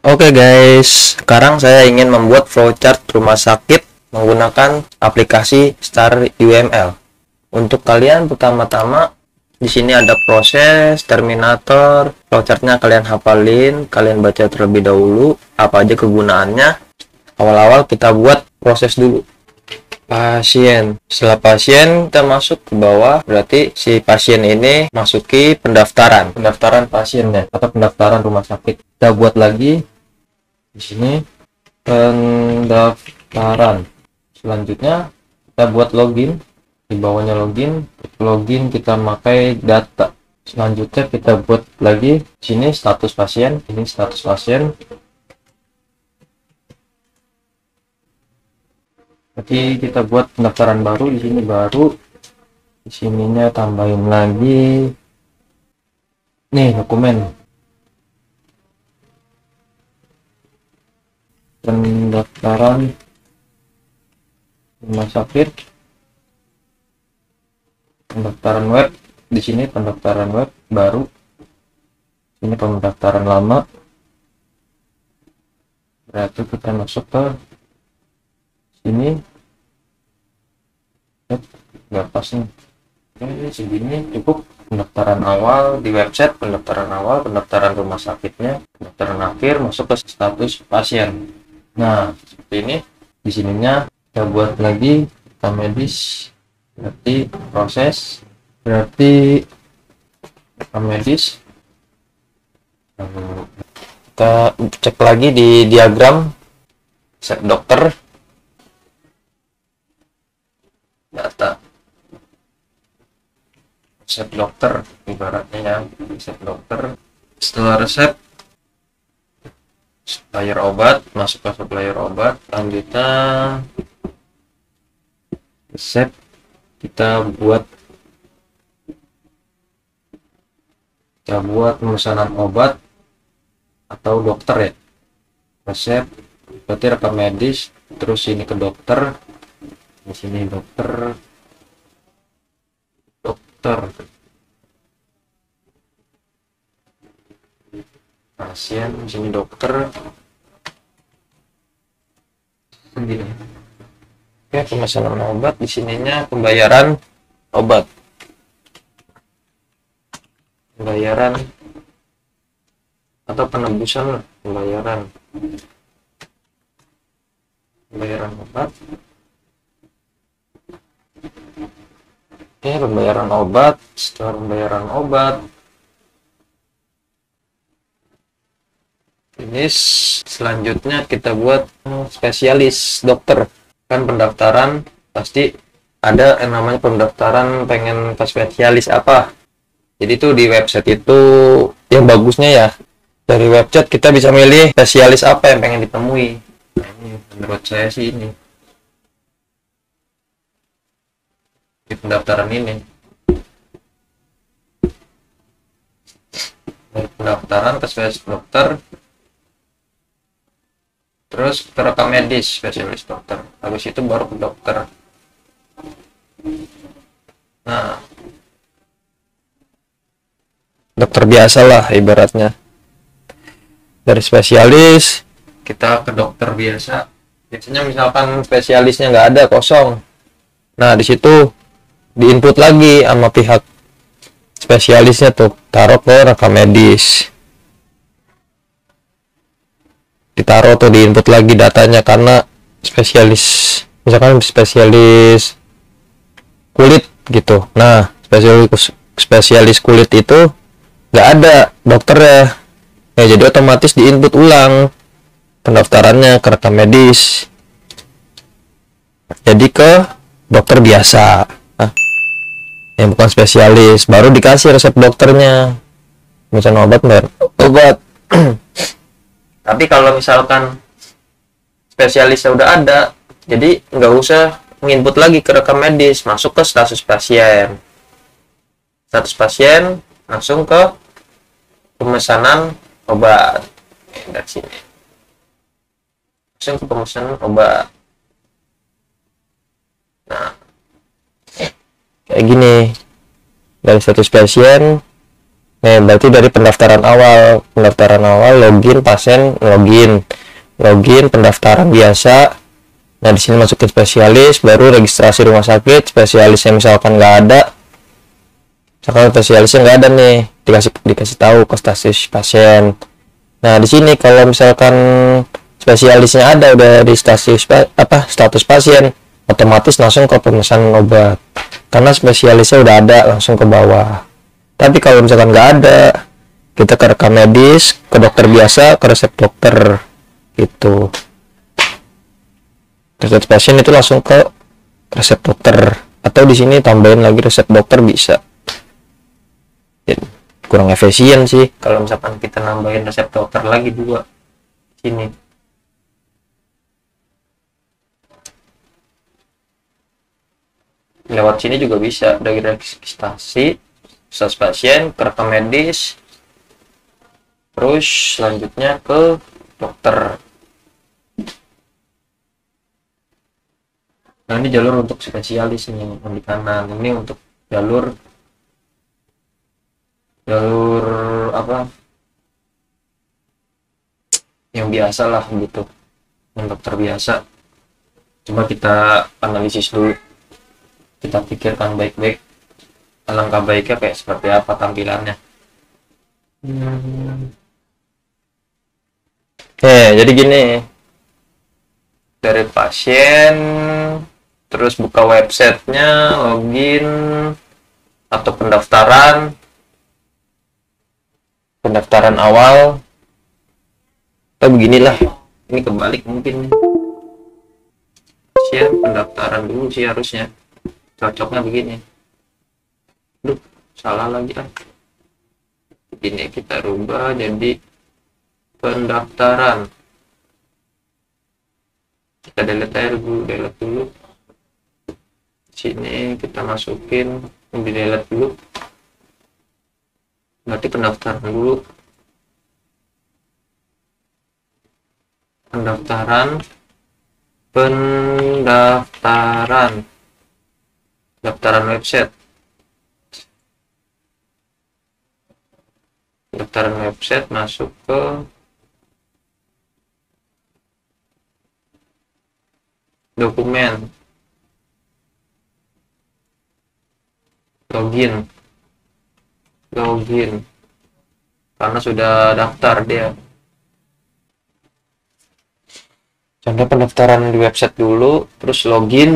Oke guys, sekarang saya ingin membuat flowchart rumah sakit menggunakan aplikasi Star UML. Untuk kalian pertama-tama di sini ada proses, terminator, flowchartnya kalian hafalin, kalian baca terlebih dahulu apa aja kegunaannya. Awal-awal kita buat proses dulu. Pasien. Setelah pasien kita masuk ke bawah, berarti si pasien ini masuki pendaftaran pasiennya atau pendaftaran rumah sakit. Kita buat lagi di sini pendaftaran. Selanjutnya kita buat login. Di bawahnya login kita pakai data. Selanjutnya kita buat lagi di sini status pasien. Ini status pasien. Jadi kita buat pendaftaran baru di sini baru. Di sininya tambahin lagi. Nih dokumen. Pendaftaran rumah sakit, pendaftaran web. Di sini pendaftaran web baru, ini pendaftaran lama, berarti kita masuk ke sini. Nggak pas nih. Oke, segini cukup. Pendaftaran awal di website, pendaftaran awal, pendaftaran rumah sakitnya, pendaftaran akhir, masuk ke status pasien. Nah, seperti ini. Di sininya kita buat lagi data medis, berarti proses, berarti data medis. Kita cek lagi di diagram set dokter, data resep dokter, ibaratnya ya, resep dokter. Setelah resep, supplier obat, masuk ke supplier obat. Selanjutnya resep kita buat pemesanan obat atau dokter ya. Resep berarti rekam medis, terus ini ke dokter. Di sini dokter pasien, di sini dokter. Begini. Oke, pemesanan obat, di sininya pembayaran obat, pembayaran atau penembusan, pembayaran obat. Oke, pembayaran obat. Setelah pembayaran obat, ini selanjutnya kita buat spesialis dokter. Kan pendaftaran pasti ada yang namanya pendaftaran pengen ke spesialis apa. Jadi tuh di website itu yang bagusnya ya, dari website kita bisa milih spesialis apa yang pengen ditemui. Nah, ini menurut saya sih ini di pendaftaran ini, dari pendaftaran ke spesialis dokter, terus ke rekam medis spesialis dokter, habis itu baru ke dokter. Nah, dokter biasa lah ibaratnya. Dari spesialis kita ke dokter biasa. Biasanya misalkan spesialisnya nggak ada, kosong. Nah, di situ diinput lagi sama pihak spesialisnya tuh, taruh ke rekam medis, ditaruh tuh, diinput lagi datanya. Karena spesialis, misalkan spesialis kulit gitu, nah spesialis kulit itu nggak ada dokternya ya, jadi otomatis diinput ulang pendaftarannya ke rekam medis, jadi ke dokter biasa yang bukan spesialis, baru dikasih resep dokternya, misalnya obat. Tapi kalau misalkan spesialisnya udah ada, jadi nggak usah nginput lagi ke rekam medis, masuk ke status pasien, langsung ke pemesanan obat. Dari sini langsung ke pemesanan obat. Nah, kayak gini, dari status pasien Berarti dari pendaftaran awal login pasien, login pendaftaran biasa. Nah, di sini masukin spesialis, baru registrasi rumah sakit. Spesialisnya misalkan nggak ada, misalkan spesialisnya nggak ada nih, dikasih tahu ke status pasien. Nah, di sini kalau misalkan spesialisnya ada udah di status pasien, otomatis langsung ke pemesanan obat, karena spesialisnya udah ada, langsung ke bawah. Tapi kalau misalkan nggak ada, kita ke rekam medis, ke dokter biasa, ke resep dokter gitu. Resep pasien itu langsung ke resep dokter, atau di sini tambahin lagi resep dokter bisa. Kurang efisien sih kalau misalkan kita nambahin resep dokter lagi 2 sini. Lewat sini juga bisa, dari registrasi status pasien ke rekam medis, terus selanjutnya ke dokter. Nah, ini jalur untuk spesialis nih yang di kanan. Ini untuk jalur apa yang biasa lah gitu, yang dokter biasa. Coba kita analisis dulu, kita pikirkan baik-baik alangkah baiknya kayak seperti apa tampilannya. Jadi gini, dari pasien terus buka websitenya, login atau pendaftaran awal, atau beginilah, ini kebalik mungkin. Pasien pendaftaran dulu sih harusnya, cocoknya begini. Duh, salah lagi ah. Ini kita rubah jadi pendaftaran. Kita delete dulu. Sini kita masukin, di delete dulu. Berarti pendaftaran dulu. Pendaftaran website. Pendaftaran website masuk ke dokumen, login karena sudah daftar dia. Contoh pendaftaran di website dulu, terus login.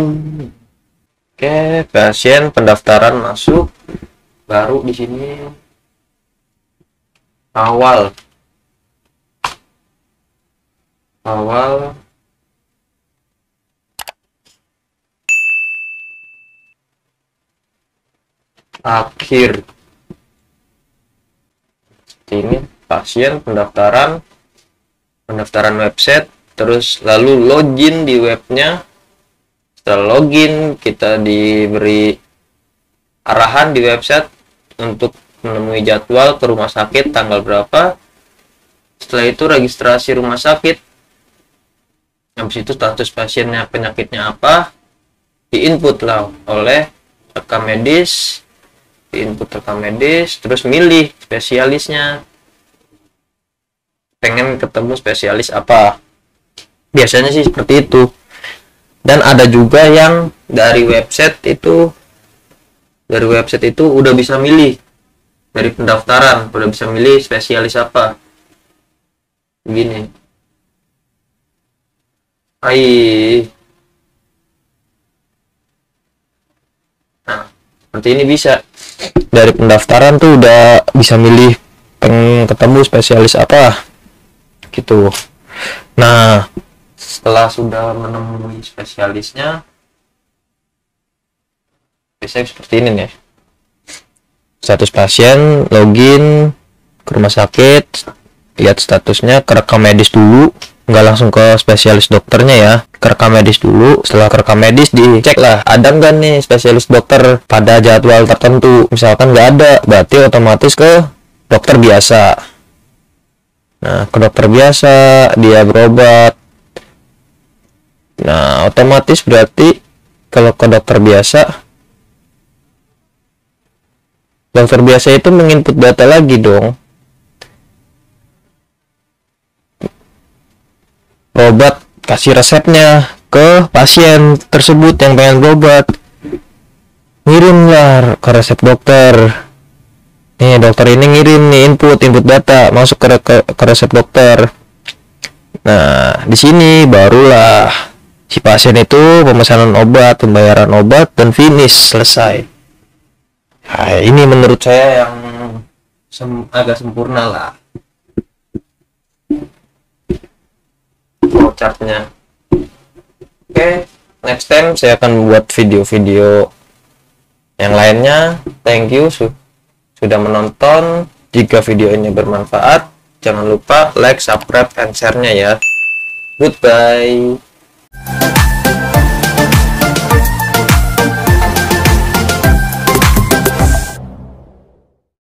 Oke, pasien pendaftaran masuk, baru di sini awal akhir. Ini pasien pendaftaran website, terus lalu login di webnya. Setelah login, kita diberi arahan di website untuk menemui jadwal ke rumah sakit tanggal berapa. Setelah itu registrasi rumah sakit. Habis itu status pasiennya, penyakitnya apa, diinput lah oleh rekam medis, terus milih spesialisnya, pengen ketemu spesialis apa. Biasanya sih seperti itu. Dan ada juga yang dari website itu udah bisa milih, dari pendaftaran udah bisa milih spesialis apa. Begini, nah seperti ini bisa. Dari pendaftaran tuh udah bisa milih pengen ketemu spesialis apa gitu. Nah, setelah sudah menemui spesialisnya, biasanya seperti ini nih. Status pasien, login ke rumah sakit, lihat statusnya, ke rekam medis dulu, nggak langsung ke spesialis dokternya ya, ke rekam medis dulu. Setelah ke rekam medis, dicek lah ada nggak nih spesialis dokter pada jadwal tertentu. Misalkan nggak ada, berarti otomatis ke dokter biasa. Nah, ke dokter biasa dia berobat. Nah, otomatis berarti kalau ke dokter biasa Dokter biasa itu menginput data lagi dong. Berobat, kasih resepnya ke pasien tersebut yang pengen berobat. Ngirimlah ke resep dokter. Nih, dokter ini ngirim nih input data masuk ke resep dokter. Nah, di sini barulah si pasien itu pemesanan obat, pembayaran obat, dan finish, selesai. Nah, ini menurut saya yang agak sempurna lah flowchartnya. Oke, next time saya akan buat video-video yang lainnya. Thank you sudah menonton. Jika video ini bermanfaat, jangan lupa like, subscribe, and share-nya ya. Goodbye.